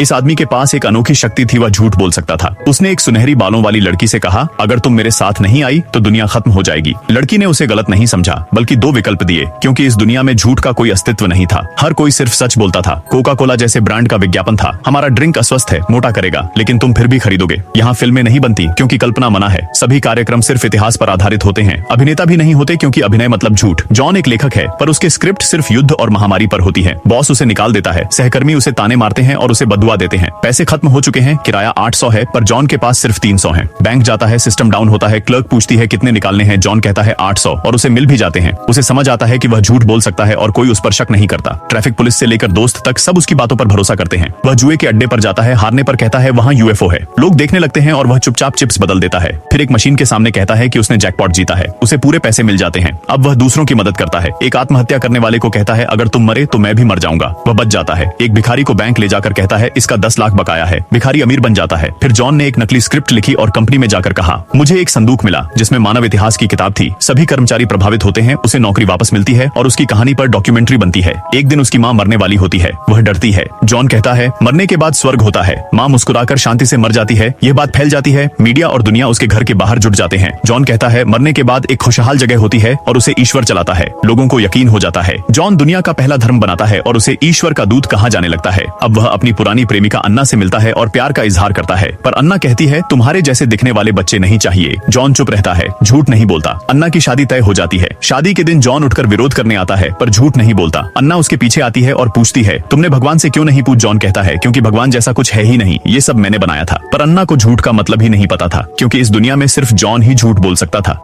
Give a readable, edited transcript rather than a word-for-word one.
इस आदमी के पास एक अनोखी शक्ति थी, वह झूठ बोल सकता था। उसने एक सुनहरी बालों वाली लड़की से कहा, अगर तुम मेरे साथ नहीं आई तो दुनिया खत्म हो जाएगी। लड़की ने उसे गलत नहीं समझा, बल्कि दो विकल्प दिए, क्योंकि इस दुनिया में झूठ का कोई अस्तित्व नहीं था। हर कोई सिर्फ सच बोलता था। कोका कोला जैसे ब्रांड का विज्ञापन था, हमारा ड्रिंक अस्वस्थ है, मोटा करेगा, लेकिन तुम फिर भी खरीदोगे। यहाँ फिल्में नहीं बनती क्योंकि कल्पना मना है। सभी कार्यक्रम सिर्फ इतिहास पर आधारित होते हैं। अभिनेता भी नहीं होते क्योंकि अभिनय मतलब झूठ। जॉन एक लेखक है, पर उसके स्क्रिप्ट सिर्फ युद्ध और महामारी पर होती है। बॉस उसे निकाल देता है, सहकर्मी उसे ताने मारते हैं और उसे बदुआ देते हैं। पैसे खत्म हो चुके हैं, किराया 800 है, पर जॉन के पास सिर्फ 300 है। बैंक जाता है, सिस्टम डाउन होता है, क्लर्क पूछती है कितने निकालने हैं, जॉन कहता है 800 और उसे मिल भी जाते हैं। उसे समझ आता है कि वह झूठ बोल सकता है और कोई उस पर शक नहीं करता। ट्रैफिक पुलिस से लेकर दोस्त तक सब उसकी बातों पर भरोसा करते हैं। वह जुए के अड्डे पर जाता है, हारने पर कहता है वहाँ यूएफओ है। लोग देखने लगते हैं और वह चुपचाप चिप्स बदल देता है। फिर एक मशीन के सामने कहता है कि उसने जैकपॉट जीता है, उसे पूरे पैसे मिल जाते हैं। अब वह दूसरों की मदद करता है। एक आत्महत्या करने वाले को कहता है अगर तुम मरे तो मैं भी मर जाऊंगा, वह बच जाता है। एक भिखारी को बैंक ले जाकर कहता है इसका 10 लाख बकाया है, भिखारी अमीर बन जाता है। फिर जॉन ने एक नकली स्क्रिप्ट लिखी और कंपनी में जाकर कहा मुझे एक संदूक मिला जिसमें मानव इतिहास की किताब थी। सभी कर्मचारी प्रभावित होते हैं, उसे नौकरी वापस मिलती है और उसकी कहानी पर डॉक्यूमेंट्री बनती है। एक दिन उसकी माँ मरने वाली होती है, वह डरती है। जॉन कहता है मरने के बाद स्वर्ग होता है। माँ मुस्कुराकर शांति से मर जाती है। यह बात फैल जाती है, मीडिया और दुनिया उसके घर के बाहर जुट जाते हैं। जॉन कहता है मरने के बाद एक खुशहाल जगह होती है और उसे ईश्वर चलाता है। लोगों को यकीन हो जाता है। जॉन दुनिया का पहला धर्म बनाता है और उसे ईश्वर का दूत कहा जाने लगता है। अब वह अपनी पुरानी प्रेमिका अन्ना से मिलता है और प्यार का इजहार करता है, पर अन्ना कहती है तुम्हारे जैसे दिखने वाले बच्चे नहीं चाहिए। जॉन चुप रहता है, झूठ नहीं बोलता। अन्ना की शादी तय हो जाती है। शादी के दिन जॉन उठकर विरोध करने आता है, पर झूठ नहीं बोलता। अन्ना उसके पीछे आती है और पूछती है तुमने भगवान से क्यों नहीं पूछ। जॉन कहता है क्योंकि भगवान जैसा कुछ है ही नहीं, ये सब मैंने बनाया था। पर अन्ना को झूठ का मतलब ही नहीं पता था, क्योंकि इस दुनिया में सिर्फ जॉन ही झूठ बोल सकता था।